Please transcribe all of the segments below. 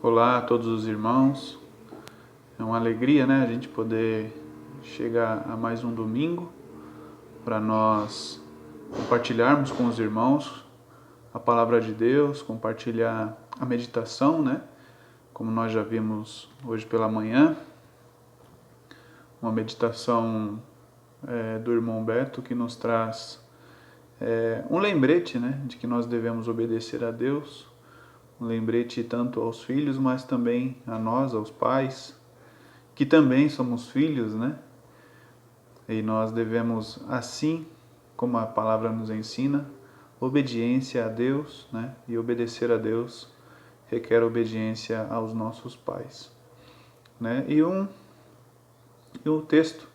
Olá a todos os irmãos. É uma alegria, né, a gente poder chegar a mais um domingo para nós compartilharmos com os irmãos a palavra de Deus, compartilhar a meditação, né, como nós já vimos hoje pela manhã, uma meditação do irmão Beto que nos traz um lembrete, né, de que nós devemos obedecer a Deus. Um lembrete tanto aos filhos, mas também a nós, aos pais, que também somos filhos, né? E nós devemos, assim como a palavra nos ensina, obediência a Deus, né? E obedecer a Deus requer obediência aos nossos pais, né? E o texto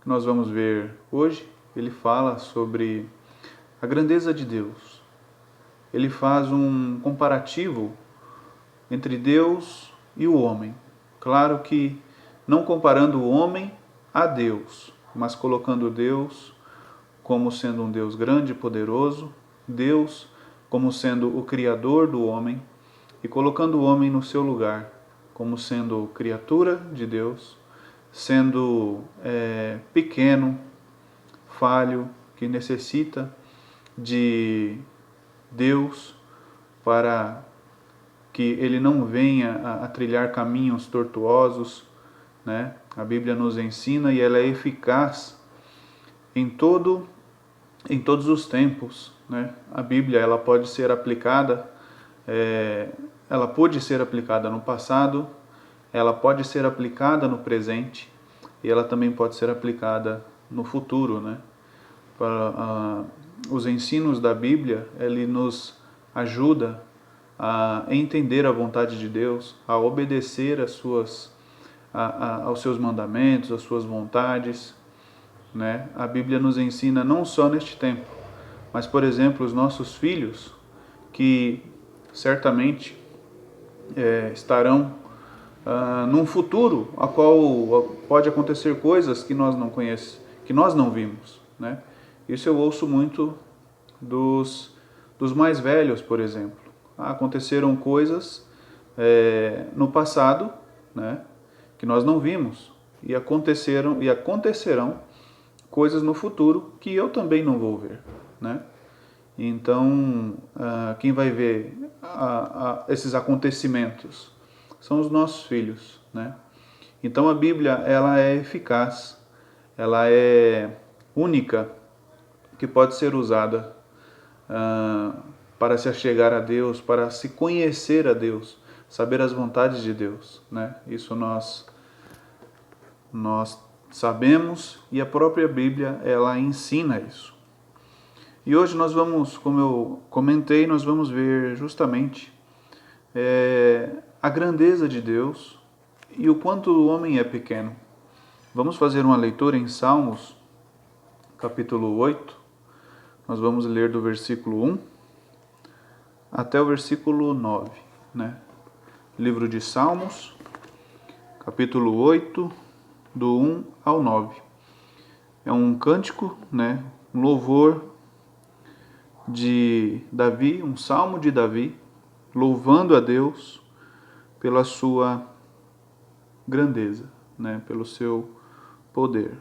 que nós vamos ver hoje, ele fala sobre a grandeza de Deus. Ele faz um comparativo entre Deus e o homem. Claro que não comparando o homem a Deus, mas colocando Deus como sendo um Deus grande e poderoso, Deus como sendo o Criador do homem, e colocando o homem no seu lugar, como sendo criatura de Deus, sendo pequeno, falho, que necessita de Deus para que ele não venha a trilhar caminhos tortuosos, né? A Bíblia nos ensina e ela é eficaz em todos os tempos, né? A Bíblia ela pode ser aplicada, ela pôde ser aplicada no passado, ela pode ser aplicada no presente e ela também pode ser aplicada no futuro, né? Os ensinos da Bíblia, ele nos ajuda a entender a vontade de Deus, a obedecer aos seus mandamentos, às suas vontades, né? A Bíblia nos ensina não só neste tempo, mas, por exemplo, os nossos filhos, que certamente estarão num futuro a qual pode acontecer coisas que nós não conhecemos, que nós não vimos, né? Isso eu ouço muito dos mais velhos, por exemplo. Aconteceram coisas no passado, né, que nós não vimos, e acontecerão coisas no futuro que eu também não vou ver, né? Então, quem vai ver esses acontecimentos são os nossos filhos, né? Então a Bíblia ela é eficaz, ela é única, que pode ser usada para se achegar a Deus, para se conhecer a Deus, saber as vontades de Deus, né? Isso nós sabemos e a própria Bíblia ela ensina isso. E hoje nós vamos, como eu comentei, nós vamos ver justamente a grandeza de Deus e o quanto o homem é pequeno. Vamos fazer uma leitura em Salmos, capítulo 8. Nós vamos ler do versículo 1 até o versículo 9, né? Livro de Salmos, capítulo 8, do 1 ao 9. É um cântico, né? Um louvor de Davi, um salmo de Davi, louvando a Deus pela sua grandeza, né? Pelo seu poder.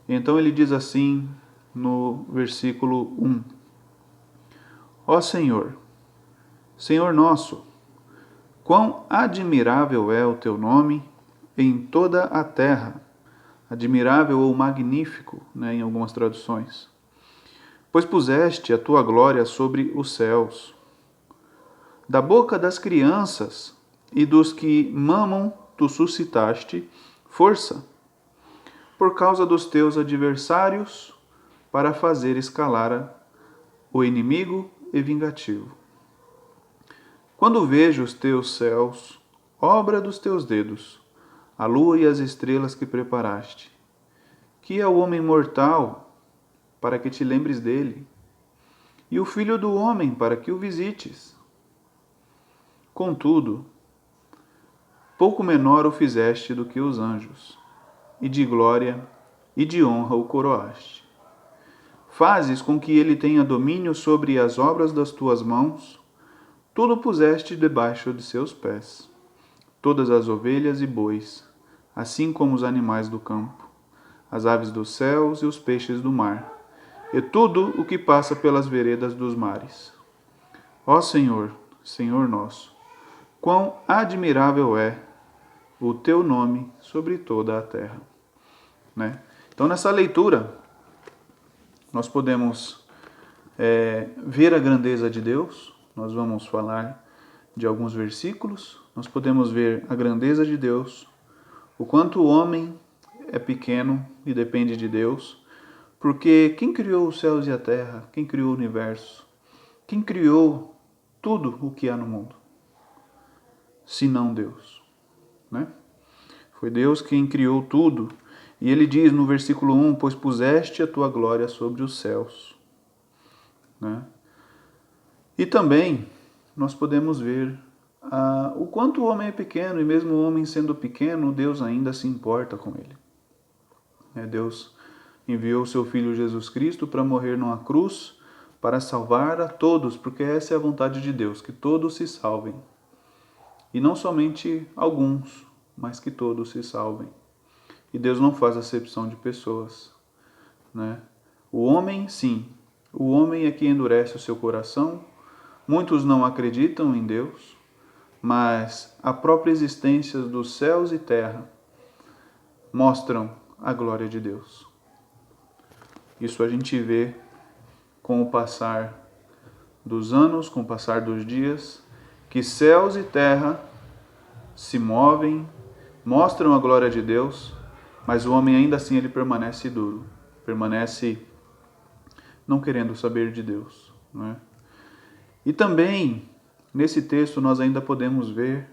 Então ele diz assim no versículo 1: Ó Senhor, Senhor nosso, quão admirável é o teu nome em toda a terra. Admirável ou magnífico, né, em algumas traduções. Pois puseste a tua glória sobre os céus. Da boca das crianças e dos que mamam tu suscitaste força, por causa dos teus adversários, para fazer escalar o inimigo e vingativo. Quando vejo os teus céus, obra dos teus dedos, a lua e as estrelas que preparaste, que é o homem mortal, para que te lembres dele, e o filho do homem, para que o visites. Contudo, pouco menor o fizeste do que os anjos, e de glória e de honra o coroaste. Fazes com que ele tenha domínio sobre as obras das tuas mãos, tudo puseste debaixo de seus pés. todas as ovelhas e bois, assim como os animais do campo, as aves dos céus e os peixes do mar, e tudo o que passa pelas veredas dos mares. Ó Senhor, Senhor nosso, quão admirável é o teu nome sobre toda a terra. Né? Então, nessa leitura, nós podemos ver a grandeza de Deus. Nós vamos falar de alguns versículos. Nós podemos ver a grandeza de Deus, o quanto o homem é pequeno e depende de Deus, porque quem criou os céus e a terra? Quem criou o universo? Quem criou tudo o que há no mundo? Se não Deus, né? Foi Deus quem criou tudo. E ele diz no versículo 1, pois puseste a tua glória sobre os céus. Né? E também nós podemos ver o quanto o homem é pequeno, e mesmo o homem sendo pequeno, Deus ainda se importa com ele. Deus enviou o seu Filho Jesus Cristo para morrer numa cruz, para salvar a todos, porque essa é a vontade de Deus, que todos se salvem. E não somente alguns, mas que todos se salvem. E Deus não faz acepção de pessoas. Né? O homem, sim, o homem é que endurece o seu coração. Muitos não acreditam em Deus, mas a própria existência dos céus e terra mostram a glória de Deus. Isso a gente vê com o passar dos anos, com o passar dos dias, que céus e terra se movem, mostram a glória de Deus, mas o homem ainda assim ele permanece duro, permanece não querendo saber de Deus. Né? E também, nesse texto, nós ainda podemos ver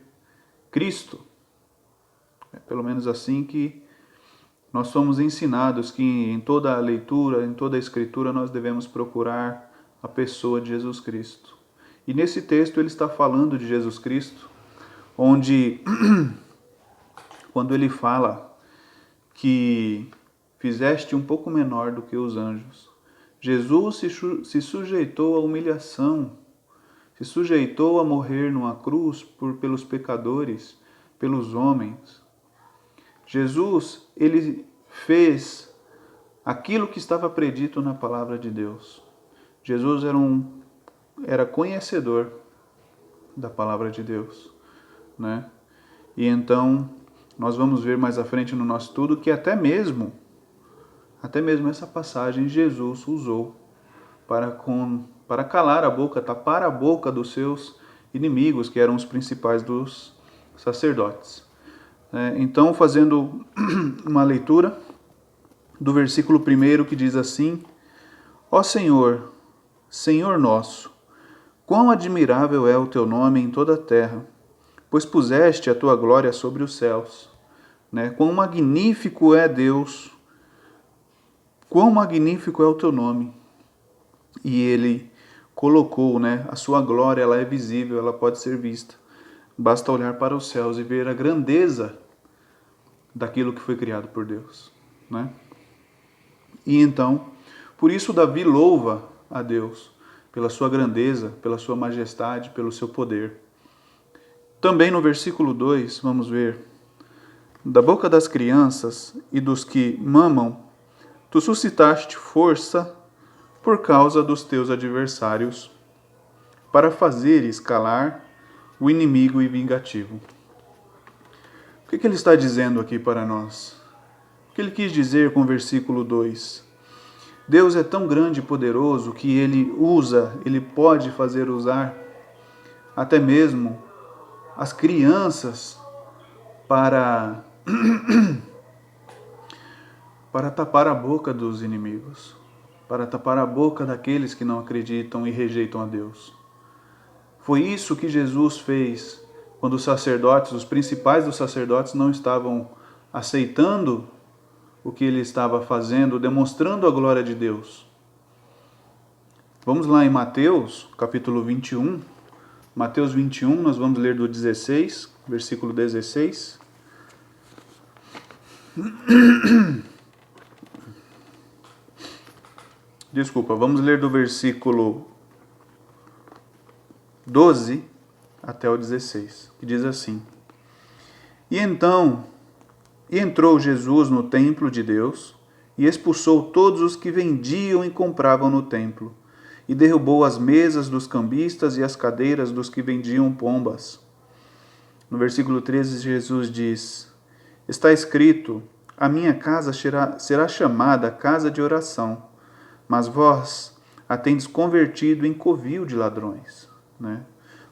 Cristo. É pelo menos assim que nós somos ensinados, que em toda a leitura, em toda a escritura, nós devemos procurar a pessoa de Jesus Cristo. E nesse texto ele está falando de Jesus Cristo, onde, quando ele fala que fizeste um pouco menor do que os anjos, Jesus se sujeitou à humilhação, se sujeitou a morrer numa cruz pelos pecadores, pelos homens. Jesus, ele fez aquilo que estava predito na palavra de Deus. Jesus era conhecedor da palavra de Deus, né? E então, nós vamos ver mais à frente no nosso estudo que até mesmo essa passagem Jesus usou para calar a boca, tapar a boca dos seus inimigos, que eram os principais dos sacerdotes. Então, fazendo uma leitura do versículo 1 que diz assim: Ó Senhor, Senhor nosso, quão admirável é o teu nome em toda a terra, pois puseste a tua glória sobre os céus. Quão magnífico é Deus, quão magnífico é o teu nome. E ele colocou, a sua glória, ela é visível, ela pode ser vista. Basta olhar para os céus e ver a grandeza daquilo que foi criado por Deus. E então, por isso Davi louva a Deus pela sua grandeza, pela sua majestade, pelo seu poder. Também no versículo 2, vamos ver: da boca das crianças e dos que mamam, tu suscitaste força por causa dos teus adversários, para fazeres calar o inimigo e vingativo. O que ele está dizendo aqui para nós? O que ele quis dizer com o versículo 2? Deus é tão grande e poderoso que ele pode fazer usar até mesmo as crianças para tapar a boca dos inimigos, para tapar a boca daqueles que não acreditam e rejeitam a Deus. Foi isso que Jesus fez quando os principais dos sacerdotes, não estavam aceitando o que ele estava fazendo, demonstrando a glória de Deus. Vamos lá em Mateus, capítulo 21. Mateus 21, nós vamos ler do 16, versículo 16. Desculpa, vamos ler do versículo 12 até o 16, que diz assim: E entrou Jesus no templo de Deus e expulsou todos os que vendiam e compravam no templo, e derrubou as mesas dos cambistas e as cadeiras dos que vendiam pombas. No versículo 13, Jesus diz: Está escrito, a minha casa será chamada casa de oração, mas vós a tendes convertido em covil de ladrões. Né?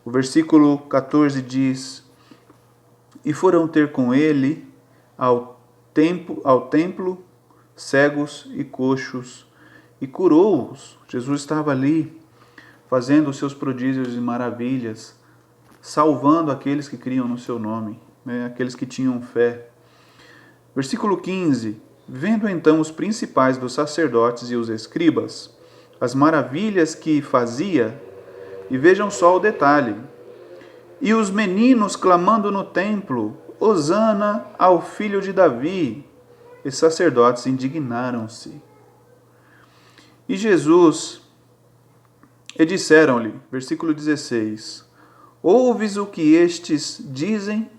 O versículo 14 diz: E foram ter com ele ao templo cegos e coxos, e curou-os. Jesus estava ali fazendo os seus prodígios e maravilhas, salvando aqueles que criam no seu nome, né? Aqueles que tinham fé. Versículo 15. Vendo então os principais dos sacerdotes e os escribas as maravilhas que fazia, e vejam só o detalhe, e os meninos clamando no templo, Hosana ao filho de Davi, os sacerdotes indignaram-se. E Jesus, e disseram-lhe, versículo 16, ouves o que estes dizem?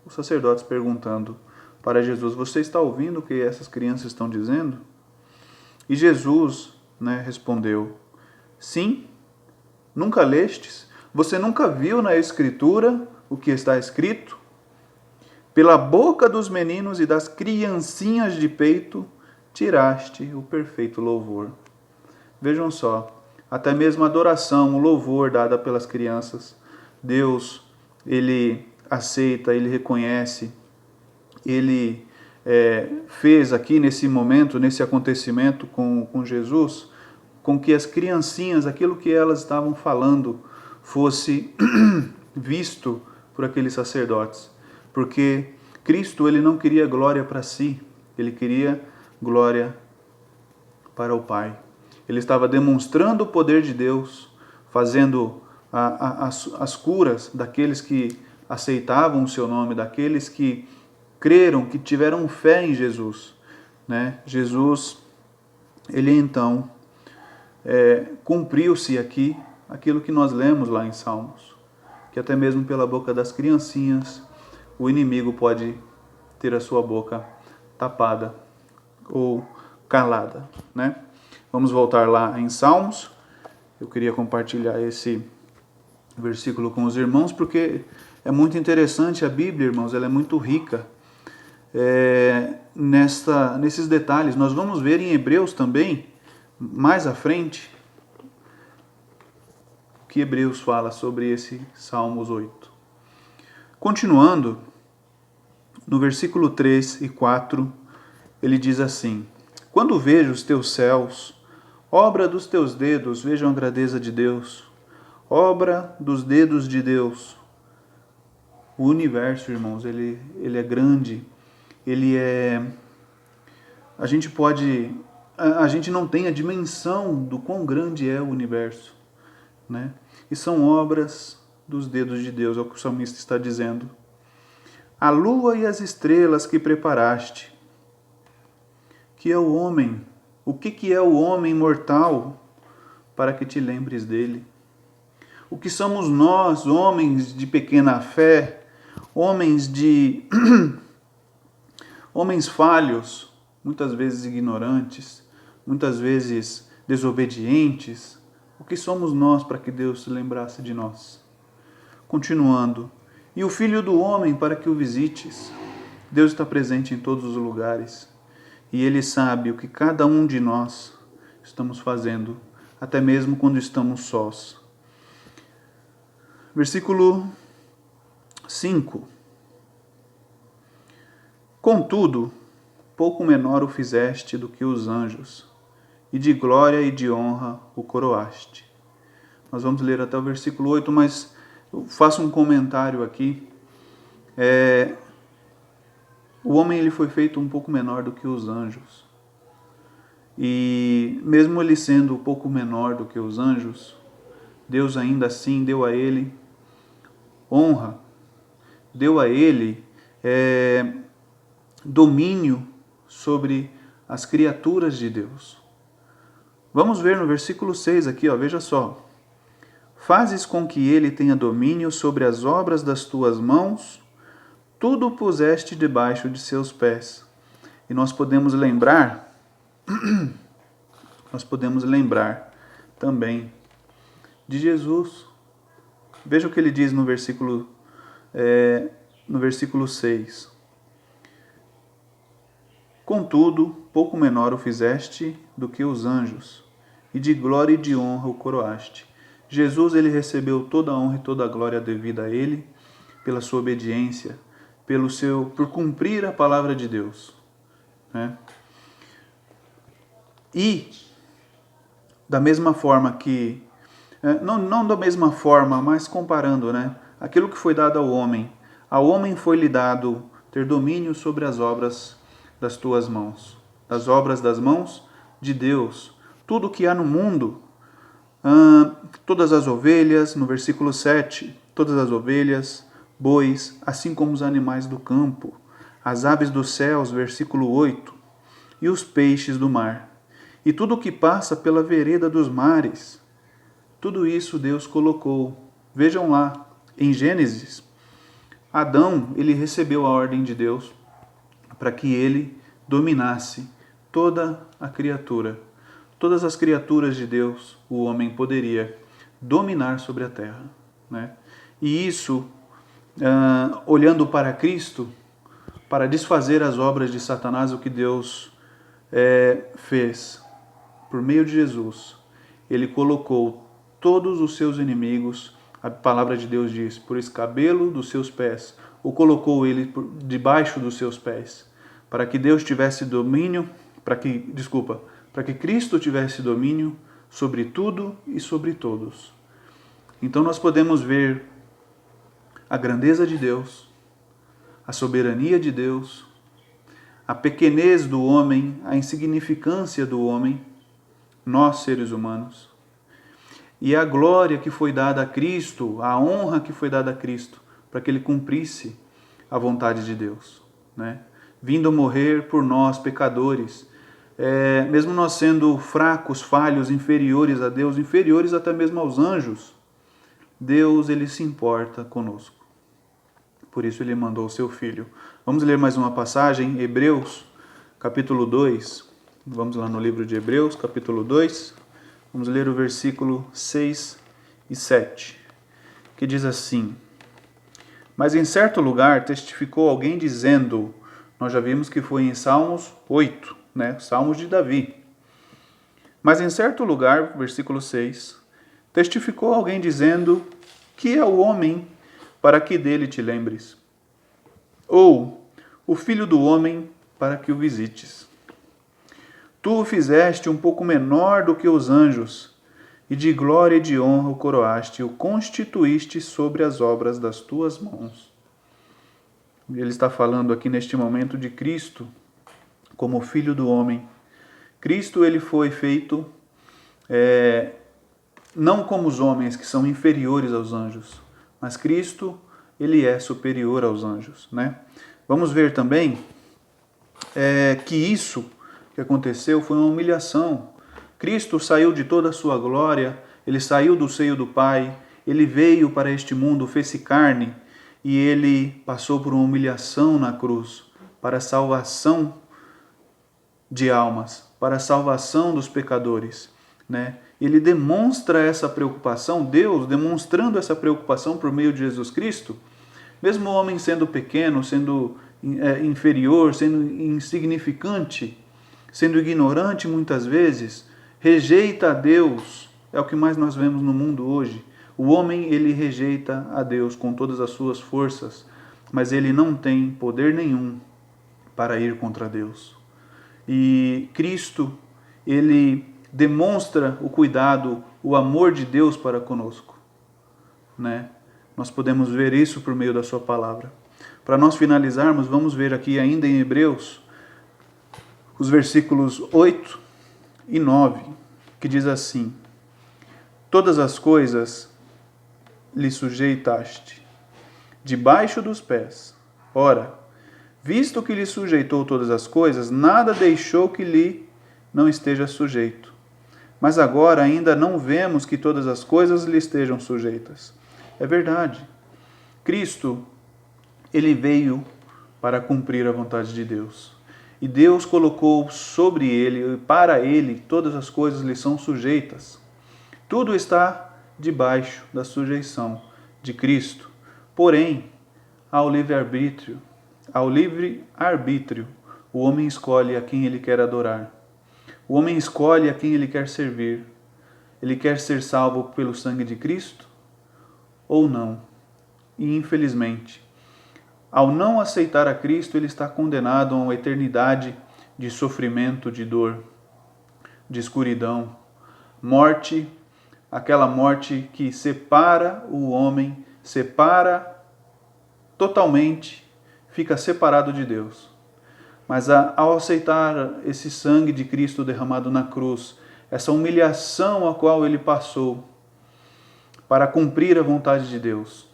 Os sacerdotes perguntando para Jesus, você está ouvindo o que essas crianças estão dizendo? E Jesus, respondeu, sim, nunca lestes? Você nunca viu na Escritura o que está escrito? Pela boca dos meninos e das criancinhas de peito, tiraste o perfeito louvor. Vejam só, até mesmo a adoração, o louvor dada pelas crianças, Deus, Ele aceita, Ele reconhece, Ele fez aqui nesse momento, nesse acontecimento com Jesus, com que as criancinhas, aquilo que elas estavam falando, fosse visto por aqueles sacerdotes. Porque Cristo, ele não queria glória para si, ele queria glória para o Pai. Ele estava demonstrando o poder de Deus, fazendo as curas daqueles que aceitavam o seu nome, daqueles que creram, que tiveram fé em Jesus. Jesus, ele então cumpriu-se aqui aquilo que nós lemos lá em Salmos, que até mesmo pela boca das criancinhas o inimigo pode ter a sua boca tapada ou calada, Vamos voltar lá em Salmos. Eu queria compartilhar esse versículo com os irmãos, porque é muito interessante a Bíblia, irmãos, ela é muito rica nesses detalhes. Nós vamos ver em Hebreus também, mais à frente, o que Hebreus fala sobre esse Salmos 8. Continuando, no versículo 3 e 4, ele diz assim, quando vejo os teus céus, obra dos teus dedos, vejam a grandeza de Deus, obra dos dedos de Deus. O universo, irmãos, ele é grande, a gente não tem a dimensão do quão grande é o universo, E são obras dos dedos de Deus, é o que o salmista está dizendo. A lua e as estrelas que preparaste. Que é o homem? O que é o homem mortal para que te lembres dele? O que somos nós, homens de pequena fé, homens falhos, muitas vezes ignorantes, muitas vezes desobedientes? O que somos nós para que Deus se lembrasse de nós? Continuando, e o Filho do Homem para que o visites. Deus está presente em todos os lugares e Ele sabe o que cada um de nós estamos fazendo, até mesmo quando estamos sós. Versículo 5. Contudo, pouco menor o fizeste do que os anjos, e de glória e de honra o coroaste. Nós vamos ler até o versículo 8, mas eu faço um comentário aqui. O homem ele foi feito um pouco menor do que os anjos. E mesmo ele sendo um pouco menor do que os anjos, Deus ainda assim deu a ele honra, deu a ele domínio sobre as criaturas de Deus. Vamos ver no versículo 6 aqui, veja só. Fazes com que ele tenha domínio sobre as obras das tuas mãos, tudo puseste debaixo de seus pés. E nós podemos lembrar também de Jesus. Veja o que ele diz no versículo 6. Contudo, pouco menor o fizeste do que os anjos, e de glória e de honra o coroaste. Jesus, ele recebeu toda a honra e toda a glória devida a ele, pela sua obediência, por cumprir a palavra de Deus, né? E da mesma forma que, não da mesma forma, mas comparando, né? Aquilo que foi dado ao homem foi-lhe dado ter domínio sobre as obras das tuas mãos, das obras das mãos de Deus. Tudo que há no mundo, todas as ovelhas, no versículo 7, todas as ovelhas, bois, assim como os animais do campo, as aves dos céus, versículo 8, e os peixes do mar, e tudo o que passa pela vereda dos mares. Tudo isso Deus colocou. Vejam lá, em Gênesis, Adão, ele recebeu a ordem de Deus para que ele dominasse toda a criatura. Todas as criaturas de Deus, o homem poderia dominar sobre a terra, né? E isso, olhando para Cristo, para desfazer as obras de Satanás, o que Deus fez por meio de Jesus. Ele colocou todos os seus inimigos, a palavra de Deus diz, por escabelo dos seus pés, ou colocou ele debaixo dos seus pés, para que Deus tivesse domínio, para que Cristo tivesse domínio sobre tudo e sobre todos. Então nós podemos ver a grandeza de Deus, a soberania de Deus, a pequenez do homem, a insignificância do homem, nós seres humanos, e a glória que foi dada a Cristo, a honra que foi dada a Cristo, para que ele cumprisse a vontade de Deus, né? Vindo morrer por nós, pecadores, mesmo nós sendo fracos, falhos, inferiores a Deus, inferiores até mesmo aos anjos, Deus, ele se importa conosco. Por isso ele mandou o seu Filho. Vamos ler mais uma passagem, Hebreus, capítulo 2. Vamos lá no livro de Hebreus, capítulo 2. Vamos ler o versículo 6 e 7, que diz assim: Mas em certo lugar testificou alguém dizendo, nós já vimos que foi em Salmos 8, né? Salmos de Davi. Mas em certo lugar, versículo 6, testificou alguém dizendo, que é o homem para que dele te lembres? Ou o filho do homem para que o visites? Tu o fizeste um pouco menor do que os anjos, e de glória e de honra o coroaste, e o constituíste sobre as obras das tuas mãos. Ele está falando aqui neste momento de Cristo, como filho do homem. Cristo, ele foi feito não como os homens que são inferiores aos anjos, mas Cristo, ele é superior aos anjos, né? Vamos ver também que isso que aconteceu foi uma humilhação. Cristo saiu de toda a sua glória, ele saiu do seio do Pai, ele veio para este mundo, fez-se carne, e ele passou por uma humilhação na cruz, para a salvação de almas, para a salvação dos pecadores, né? Ele demonstra essa preocupação, Deus demonstrando essa preocupação por meio de Jesus Cristo, mesmo o homem sendo pequeno, sendo inferior, sendo insignificante, sendo ignorante muitas vezes, rejeita a Deus. É o que mais nós vemos no mundo hoje. O homem, ele rejeita a Deus com todas as suas forças, mas ele não tem poder nenhum para ir contra Deus. E Cristo, ele demonstra o cuidado, o amor de Deus para conosco, né? Nós podemos ver isso por meio da sua palavra. Para nós finalizarmos, vamos ver aqui ainda em Hebreus, os versículos 8 e 9, que diz assim: Todas as coisas lhe sujeitaste, debaixo dos pés. Ora, visto que lhe sujeitou todas as coisas, nada deixou que lhe não esteja sujeito. Mas agora ainda não vemos que todas as coisas lhe estejam sujeitas. É verdade. Cristo, ele veio para cumprir a vontade de Deus. E Deus colocou sobre ele e para ele todas as coisas lhe são sujeitas. Tudo está debaixo da sujeição de Cristo. Porém, ao livre-arbítrio, o homem escolhe a quem ele quer adorar. O homem escolhe a quem ele quer servir. Ele quer ser salvo pelo sangue de Cristo ou não. E infelizmente, ao não aceitar a Cristo, ele está condenado a uma eternidade de sofrimento, de dor, de escuridão, morte, aquela morte que separa o homem, separa totalmente, fica separado de Deus. Mas ao aceitar esse sangue de Cristo derramado na cruz, essa humilhação a qual ele passou para cumprir a vontade de Deus,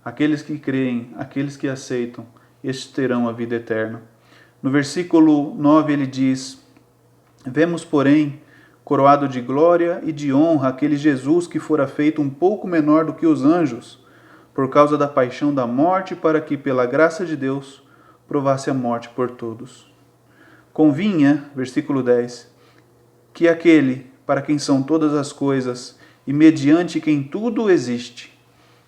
aqueles que creem, aqueles que aceitam, estes terão a vida eterna. No versículo 9 ele diz: vemos, porém, coroado de glória e de honra aquele Jesus que fora feito um pouco menor do que os anjos, por causa da paixão da morte, para que, pela graça de Deus, provasse a morte por todos. Convinha, versículo 10, que aquele para quem são todas as coisas e mediante quem tudo existe,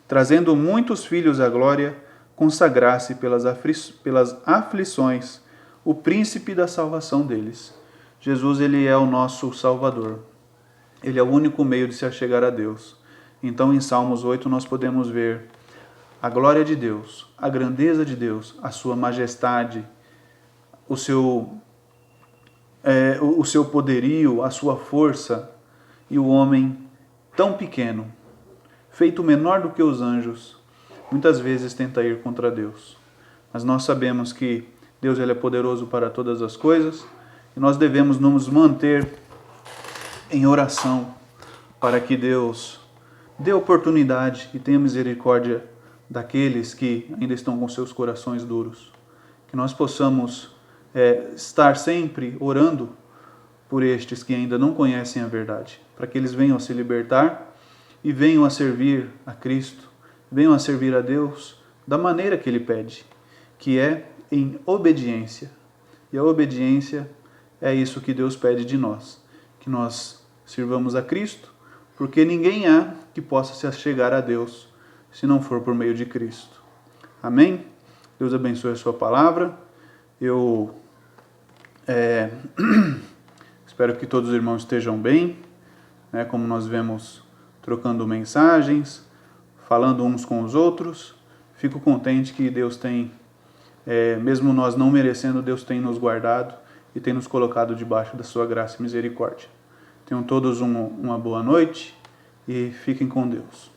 trazendo muitos filhos à glória, consagrasse pelas aflições o príncipe da salvação deles. Jesus, ele é o nosso Salvador. Ele é o único meio de se achegar a Deus. Então, em Salmos 8, nós podemos ver a glória de Deus, a grandeza de Deus, a sua majestade, o seu poderio, a sua força, e o homem tão pequeno, feito menor do que os anjos, muitas vezes tenta ir contra Deus. Mas nós sabemos que Deus, ele é poderoso para todas as coisas, e nós devemos nos manter em oração para que Deus dê oportunidade e tenha misericórdia daqueles que ainda estão com seus corações duros. Que nós possamos estar sempre orando por estes que ainda não conhecem a verdade, para que eles venham a se libertar e venham a servir a Cristo, venham a servir a Deus da maneira que Ele pede, que é em obediência. E a obediência é isso que Deus pede de nós, que nós sirvamos a Cristo, porque ninguém há que possa se achegar a Deus se não for por meio de Cristo. Amém? Deus abençoe a sua palavra. Eu espero que todos os irmãos estejam bem, né, como nós vemos, trocando mensagens, falando uns com os outros. Fico contente que Deus tem, mesmo nós não merecendo, Deus tem nos guardado e tem nos colocado debaixo da sua graça e misericórdia. Tenham todos uma boa noite e fiquem com Deus.